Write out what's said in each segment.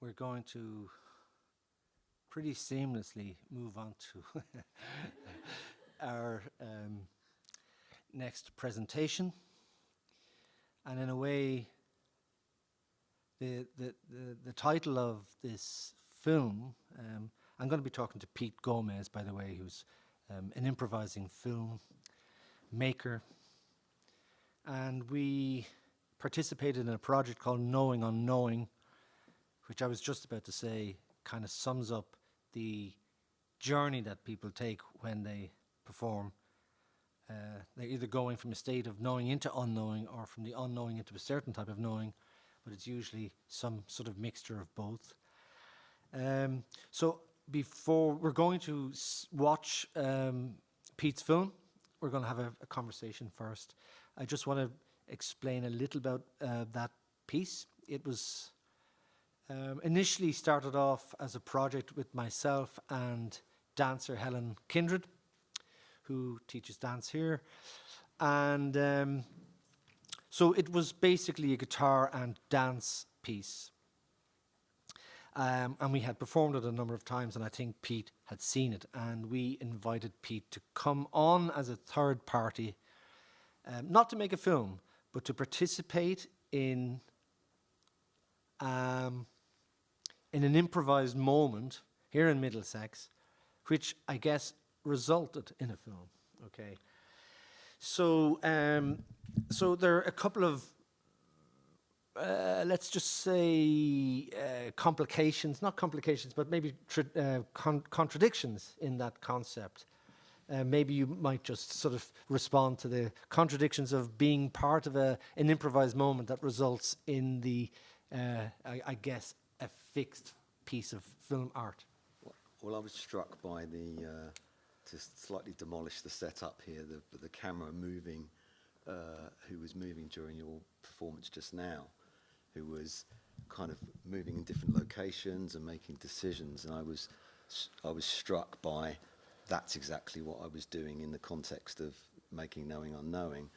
we're going to pretty seamlessly move on to our next presentation. And in a way, the title of this film, I'm going to be talking to Pete Gomes, by the way, who's an improvising film maker. And we participated in a project called KnowingUnknowing, which I was just about to say kind of sums up the journey that people take when they perform. They're either going from a state of knowing into unknowing or from the unknowing into a certain type of knowing, but it's usually some sort of mixture of both. So before we're going to watch Pete's film, we're going to have a conversation first. I just want to explain a little about that piece. It was initially started off as a project with myself and dancer Helen Kindred, who teaches dance here. And so it was basically a guitar and dance piece. And we had performed it a number of times, and I think Pete had seen it. And we invited Pete to come on as a third party, not to make a film, but to participate in an improvised moment here in Middlesex, which I guess resulted in a film. Okay, so so there are a couple of let's just say complications, not complications, but maybe contradictions in that concept. Maybe you might just sort of respond to the contradictions of being part of an improvised moment that results in the, I guess, a fixed piece of film art. Well, I was struck by the, to slightly demolish the setup here, the camera moving, who was moving during your performance just now, who was kind of moving in different locations and making decisions, and I was struck by that's exactly what I was doing in the context of making Knowing Unknowing,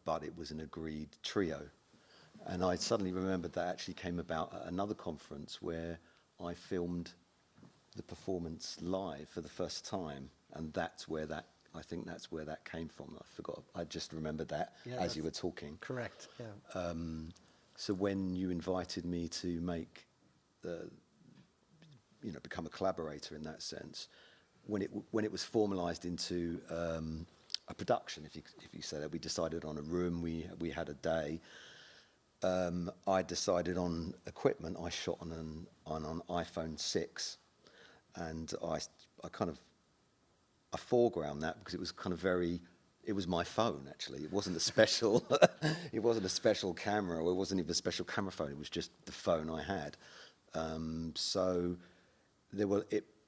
but it was an agreed trio. And I suddenly remembered that actually came about at another conference where I filmed the performance live for the first time, and that's where that, I think that's where that came from. I forgot, I just remembered that as you were talking. Correct, yeah. So when you invited me to make become a collaborator in that sense, when it was formalized into a production, if you say that, we decided on a room, we had a day. I decided on equipment. I shot on an iPhone 6, and I foreground that because it was kind of it was my phone actually. It wasn't a special, it wasn't a special camera, or it wasn't even a special camera phone. It was just the phone I had. So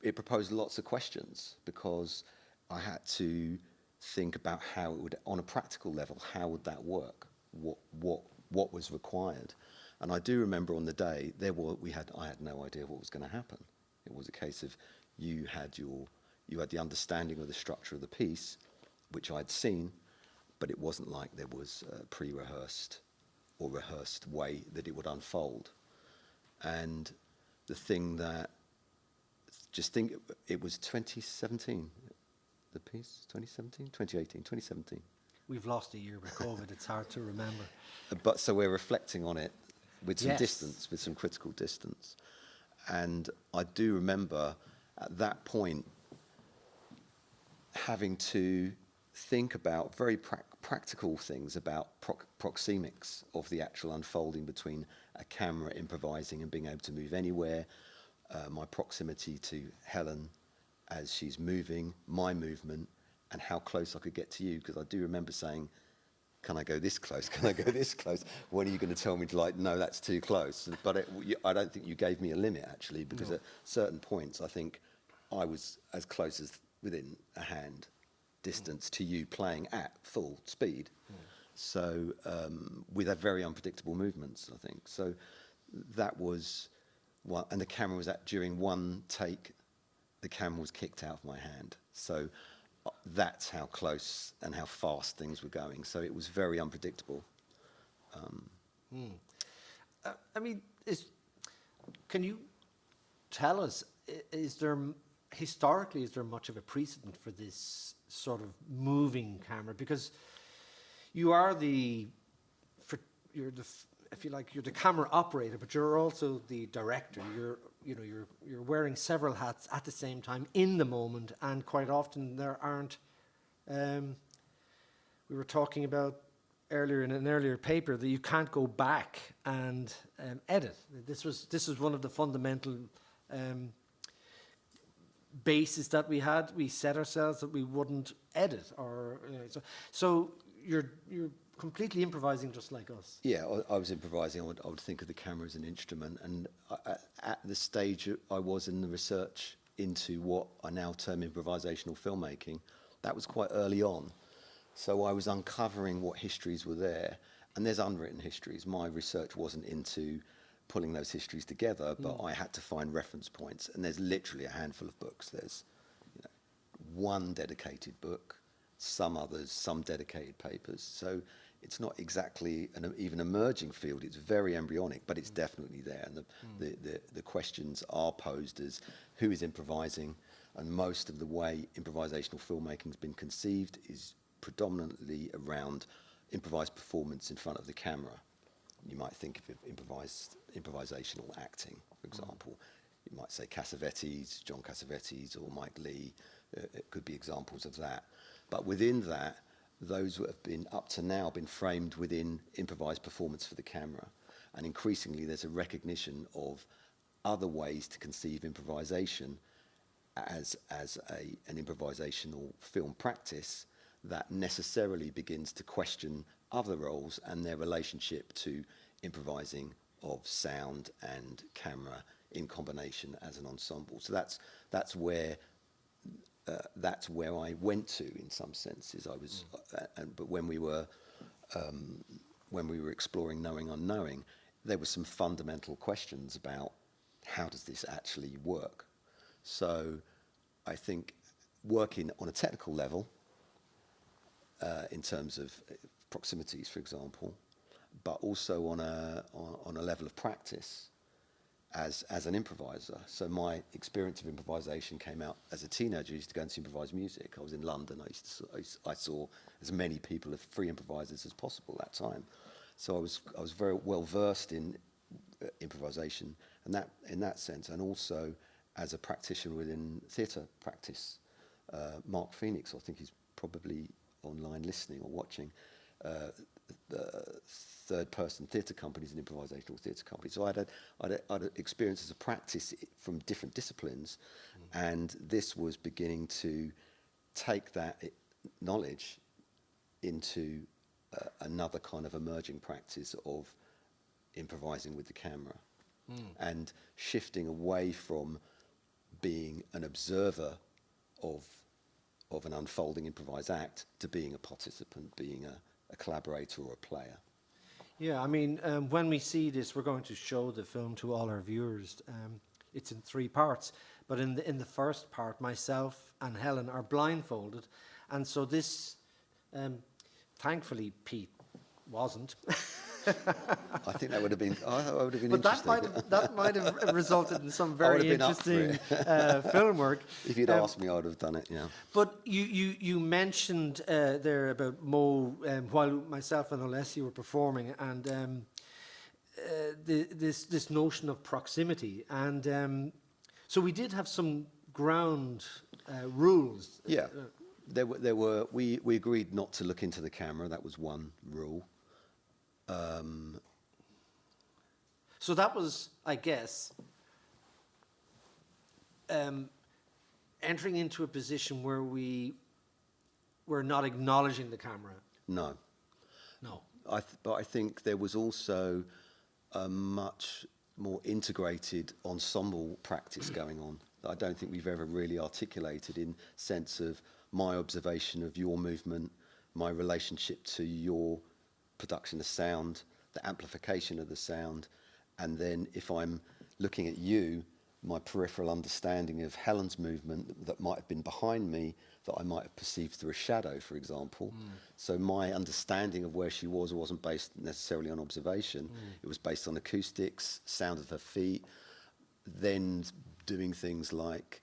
it proposed lots of questions because I had to think about how it would, on a practical level, how would that work? What was required? And I do remember on the day I had no idea what was going to happen. It was a case of you had the understanding of the structure of the piece, which I'd seen, but it wasn't like there was a pre-rehearsed or rehearsed way that it would unfold. And the thing that, it was 2017, the piece, 2017, 2018, 2017. We've lost a year with COVID, it's hard to remember. But so we're reflecting on it with some Yes. distance, with some critical distance. And I do remember at that point having to think about very practical things about proxemics of the actual unfolding between a camera improvising and being able to move anywhere, my proximity to Helen as she's moving, my movement, and how close I could get to you, because I do remember saying, can I go this close? Can I go this close? When are you going to tell me to no, that's too close? But I don't think you gave me a limit, actually, because No. at certain points, I think I was as close as within a hand distance to you playing at full speed. So with a very unpredictable movements, I think. So that was one, and the camera was during one take, the camera was kicked out of my hand. So that's how close and how fast things were going. So it was very unpredictable. I mean, can you tell us, is there, historically, is there much of a precedent for this sort of moving camera? Because you are if you like, you're the camera operator, but you're also the director. You're wearing several hats at the same time in the moment, and quite often there aren't. We were talking about earlier in an earlier paper that you can't go back and edit. This was one of the fundamental bases that we had. We set ourselves that we wouldn't edit, or so you're completely improvising just like us. Yeah, I was improvising. I would think of the camera as an instrument, and at the stage I was in the research into what I now term improvisational filmmaking, that was quite early on. So I was uncovering what histories were there, and there's unwritten histories. My research wasn't into pulling those histories together, but I had to find reference points, and there's literally a handful of books. There's one dedicated book, some others, some dedicated papers. So it's not exactly an even emerging field. It's very embryonic, but it's definitely there. And the questions are posed as who is improvising, and most of the way improvisational filmmaking has been conceived is predominantly around improvised performance in front of the camera. You might think of improvisational acting, for example. You might say Cassavetes, John Cassavetes, or Mike Lee. It could be examples of that. But within that, those have been, up to now, been framed within improvised performance for the camera. And increasingly, there's a recognition of other ways to conceive improvisation as an improvisational film practice that necessarily begins to question other roles and their relationship to improvising of sound and camera in combination as an ensemble. So that's where I went to in some senses. I was, but when we were exploring Knowing Unknowing, there were some fundamental questions about how does this actually work. So I think working on a technical level, in terms of proximities, for example, but also on a level of practice as an improviser. So my experience of improvisation came out as a teenager. I used to go and see improvised music. I was in London. I saw as many people of free improvisers as possible at that time. So I was very well versed in improvisation, and that in that sense, and also as a practitioner within theatre practice. Mark Phoenix, I think he's probably online listening or watching. The third-person theatre companies and improvisational theatre companies. So I'd had experience as a practice from different disciplines, and this was beginning to take that knowledge into another kind of emerging practice of improvising with the camera, and shifting away from being an observer of an unfolding improvised act to being a participant, being a collaborator or a player. Yeah, I mean, when we see this, we're going to show the film to all our viewers. It's in 3 parts, but in the first part, myself and Helen are blindfolded, and so this, thankfully, Pete wasn't. I think that would have been. That would have been But interesting. that might have resulted in some very interesting film work. If you'd asked me, I would have done it. Yeah. But you mentioned there about Mo while myself and Alessia were performing, and this notion of proximity, and so we did have some ground rules. Yeah. There were. We agreed not to look into the camera. That was one rule. So that was, I guess, entering into a position where we were not acknowledging the camera. No. No. But I think there was also a much more integrated ensemble practice going on that I don't think we've ever really articulated, in sense of my observation of your movement, my relationship to your production of sound, the amplification of the sound, and then if I'm looking at you, my peripheral understanding of Helen's movement that might have been behind me, that I might have perceived through a shadow, for example. So my understanding of where she wasn't based necessarily on observation. It was based on acoustics, sound of her feet, then doing things like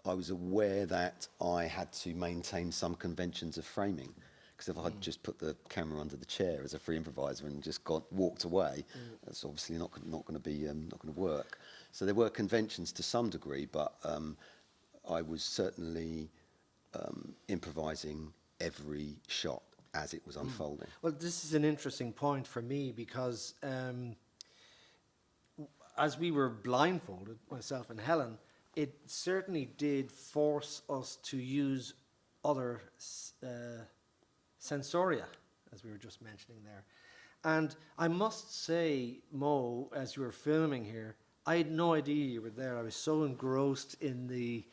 I was aware that I had to maintain some conventions of framing. Because if I'd just put the camera under the chair as a free improviser and just walked away, that's obviously not going to be not going to work. So there were conventions to some degree, but I was certainly improvising every shot as it was unfolding. Well, this is an interesting point for me because as we were blindfolded, myself and Helen, it certainly did force us to use other sensoria, as we were just mentioning there. And I must say, Mo, as you were filming here, I had no idea you were there. I was so engrossed in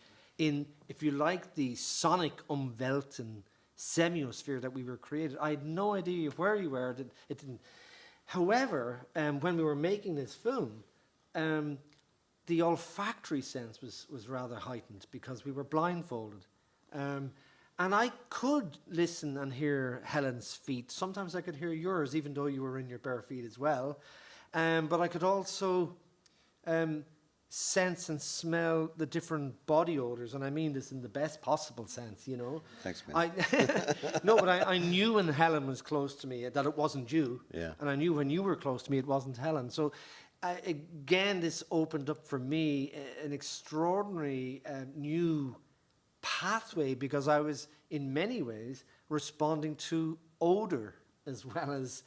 if you like, the sonic umwelten semiosphere that we were created. I had no idea where you were. It didn't. However, when we were making this film, the olfactory sense was rather heightened because we were blindfolded. And I could listen and hear Helen's feet. Sometimes I could hear yours, even though you were in your bare feet as well. But I could also sense and smell the different body odors, and I mean this in the best possible sense, you know. Thanks, man. No, but I knew when Helen was close to me that it wasn't you. Yeah. And I knew when you were close to me it wasn't Helen. So again, this opened up for me an extraordinary new pathway, because I was in many ways responding to odor as well as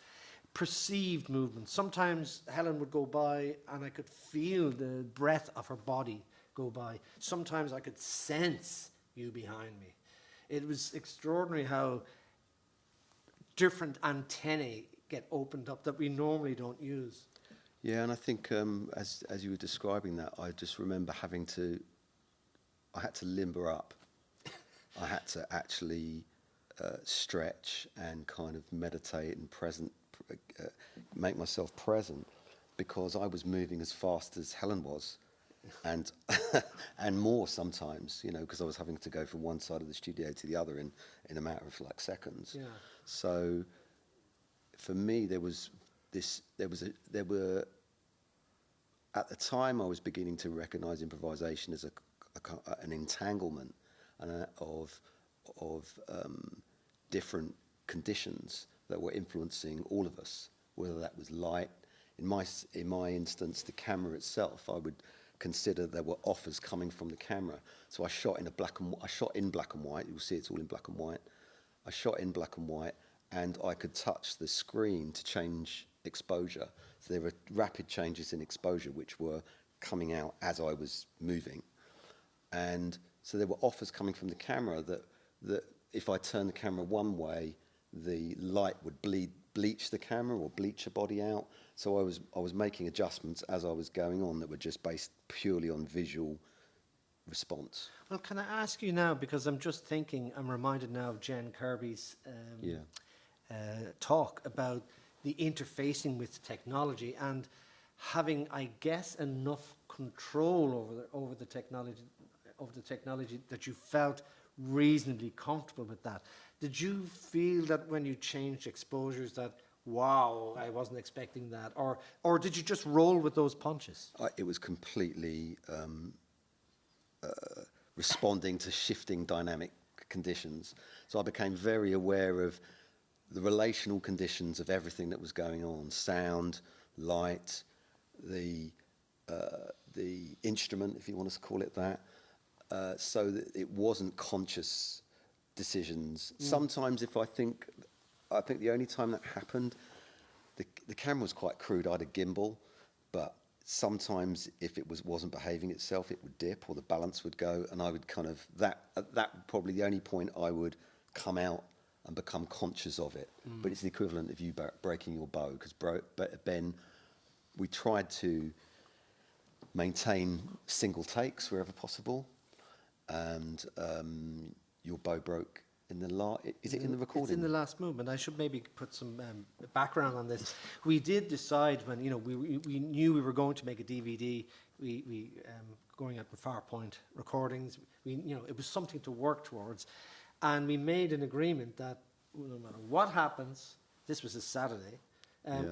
perceived movement. Sometimes Helen would go by and I could feel the breath of her body go by. Sometimes I could sense you behind me. It was extraordinary how different antennae get opened up that we normally don't use. Yeah, and I think as you were describing that, I just remember I had to limber up. I had to actually stretch and kind of meditate and make myself present, because I was moving as fast as Helen was, and and more sometimes, you know, because I was having to go from one side of the studio to the other in a matter of like seconds. Yeah. So for me, there were at the time I was beginning to recognize improvisation as an entanglement of different conditions that were influencing all of us, whether that was light. In my instance, the camera itself, I would consider there were offers coming from the camera. So I shot in black and white. You'll see it's all in black and white. I shot in black and white, and I could touch the screen to change exposure. So there were rapid changes in exposure which were coming out as I was moving. And so there were offers coming from the camera that if I turned the camera one way, the light would bleach the camera or bleach a body out. So I was making adjustments as I was going on that were just based purely on visual response. Well, can I ask you now, because I'm just thinking, I'm reminded now of Jen Kirby's talk about the interfacing with technology and having, I guess, enough control over the technology that you felt reasonably comfortable with that. Did you feel that when you changed exposures that, wow, I wasn't expecting that, or did you just roll with those punches? It was completely responding to shifting dynamic conditions. So I became very aware of the relational conditions of everything that was going on: sound, light, the instrument, if you want to call it that. So that it wasn't conscious decisions. Sometimes, I think the only time that happened, the camera was quite crude. I had a gimbal, but sometimes if it wasn't behaving itself, it would dip or the balance would go, and I would that probably the only point I would come out and become conscious of it. But it's the equivalent of you breaking your bow, because Ben, we tried to maintain single takes wherever possible, and your bow broke in the last. Is it in the recording? It's in the last movement. I should maybe put some background on this. We did decide when we knew we were going to make a DVD. We going out with Farpoint recordings. It was something to work towards, and we made an agreement that no matter what happens, this was a Saturday.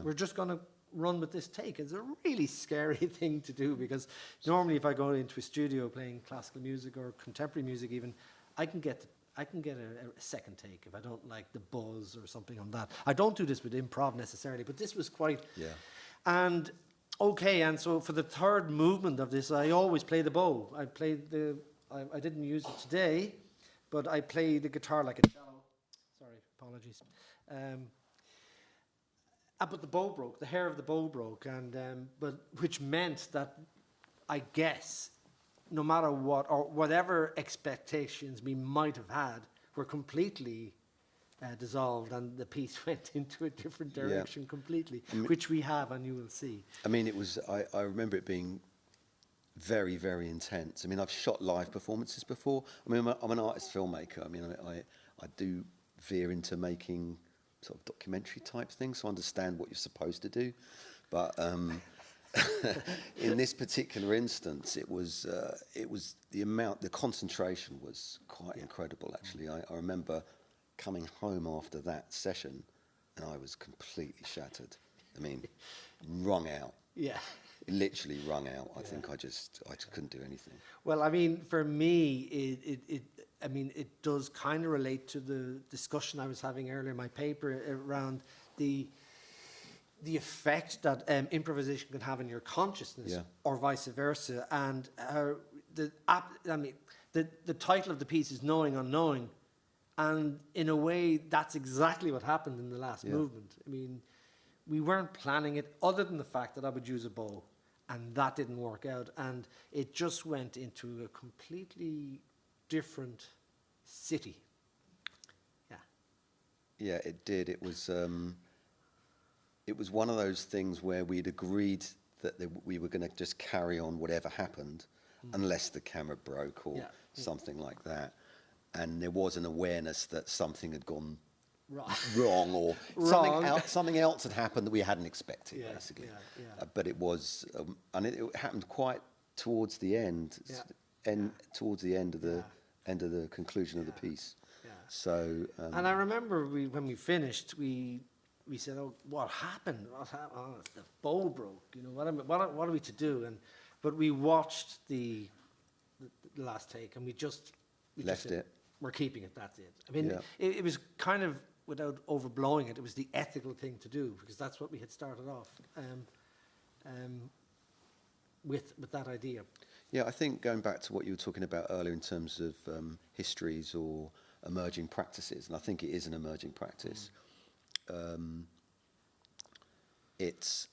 We're just going to run with this take. It's a really scary thing to do, because normally if I go into a studio playing classical music or contemporary music even, I can get a second take if I don't like the buzz or something on that. I don't do this with improv necessarily, but this was quite... Yeah. And okay, and so for the third movement of this, I always play the bow. I didn't use it today, but I play the guitar like a cello. Sorry, apologies. But the bow broke, the hair of the bow broke, and but which meant that, I guess, no matter what or whatever expectations we might have had were completely dissolved, and the piece went into a different direction completely, which we have, and you will see. I mean, it was. I remember it being very, very intense. I mean, I've shot live performances before. I mean, I'm an artist filmmaker. I mean, I do veer into making sort of documentary type things, so I understand what you're supposed to do. But in this particular instance, it was the concentration was quite incredible. Actually, I remember coming home after that session, and I was completely shattered. I mean, wrung out. Yeah. Literally wrung out. I think I just couldn't do anything. Well, I mean, for me, it does kind of relate to the discussion I was having earlier in my paper around the effect that improvisation can have on your consciousness, or vice versa. And the title of the piece is Knowing Unknowing, and in a way, that's exactly what happened in the last movement. I mean, we weren't planning it, other than the fact that I would use a bow, and that didn't work out, and it just went into a completely different city. Yeah. Yeah, it did. It was one of those things where we'd agreed that we were going to just carry on whatever happened, unless the camera broke or something like that. And there was an awareness that something had gone wrong, or something else had happened that we hadn't expected, basically. But it was, and it happened quite towards the end, towards the end of the conclusion of the piece. So, and I remember when we finished, we said, "Oh, what happened? What happened? Oh, the bow broke. You know, what are we to do?" But we watched the last take, and we just left said, it. We're keeping it. That's it. I mean, it was kind of, without overblowing it, it was the ethical thing to do, because that's what we had started off with that idea. Yeah, I think going back to what you were talking about earlier in terms of histories or emerging practices, and I think it is an emerging practice. It's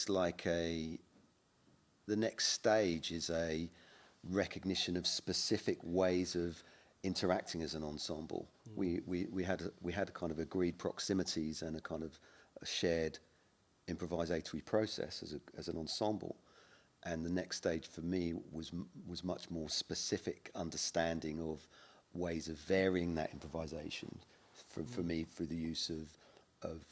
like the next stage is a recognition of specific ways of interacting as an ensemble. We had a kind of agreed proximities and a kind of a shared improvisatory process as an ensemble. And the next stage for me was much more specific understanding of ways of varying that improvisation for me through the use of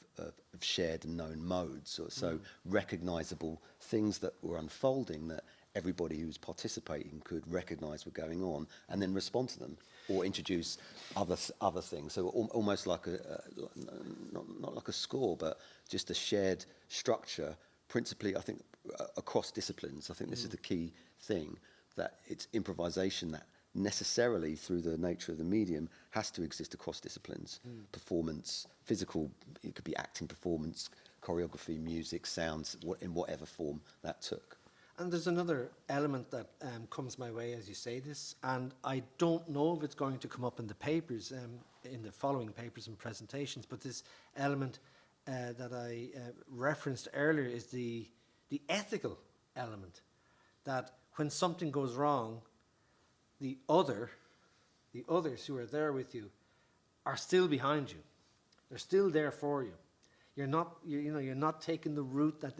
shared and known modes, so recognizable things that were unfolding that everybody who was participating could recognize were going on, and then respond to them or introduce other things. So almost like not like a score, but just a shared structure, principally, I think, across disciplines. I think this is the key thing, that it's improvisation that necessarily, through the nature of the medium, has to exist across disciplines. Performance, physical, it could be acting, performance, choreography, music, sounds, in whatever form that took. And there's another element that comes my way as you say this, and I don't know if it's going to come up in the papers, in the following papers and presentations, but this element that I referenced earlier is the ethical element, that when something goes wrong, the others who are there with you are still behind you. They're still there for you. You're not taking the route that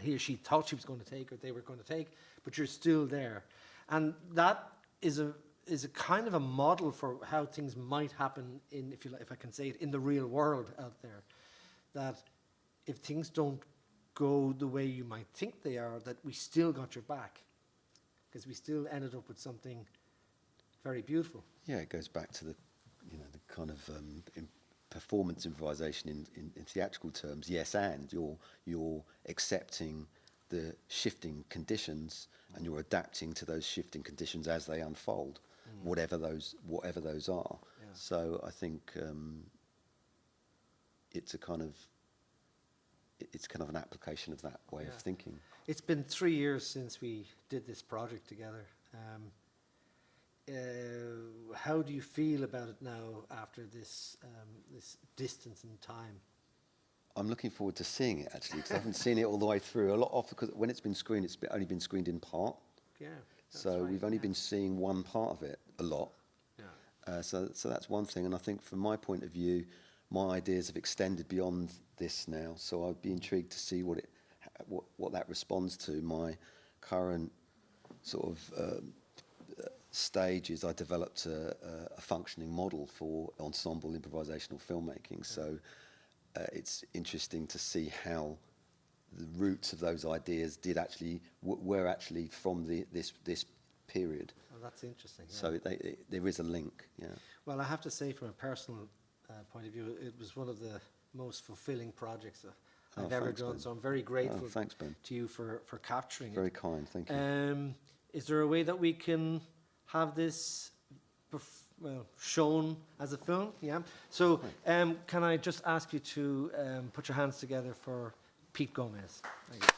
he or she thought she was going to take, or they were going to take, but you're still there. And that is a kind of a model for how things might happen if I can say it, in the real world out there. That if things don't go the way you might think they are, that we still got your back, because we still ended up with something very beautiful. Yeah, it goes back to the kind of performance improvisation in theatrical terms, yes, and you're accepting the shifting conditions and you're adapting to those shifting conditions as they unfold, whatever those are. Yeah. So I think it's kind of an application of that way of thinking. It's been 3 years since we did this project together. How do you feel about it now after this this distance in time? I'm looking forward to seeing it actually, because I haven't seen it all the way through. A lot of, because when it's been screened, only been screened in part. Yeah. So right, we've only been seeing one part of it a lot. Yeah. So that's one thing, and I think from my point of view, my ideas have extended beyond this now. So I'd be intrigued to see what that responds to. My current sort of stage is I developed a functioning model for ensemble improvisational filmmaking. So it's interesting to see how the roots of those ideas were actually from this period. Oh, that's interesting. Yeah. So there is a link. Yeah. Well, I have to say, from a personal point of view, it was one of the most fulfilling projects that I've ever thanks, done. Ben. So I'm very grateful Thanks, Ben. to you for capturing Very it. kind, thank you. Is there a way that we can have this shown as a film? Yeah. So can I just ask you to put your hands together for Pete Gomes? Thank you.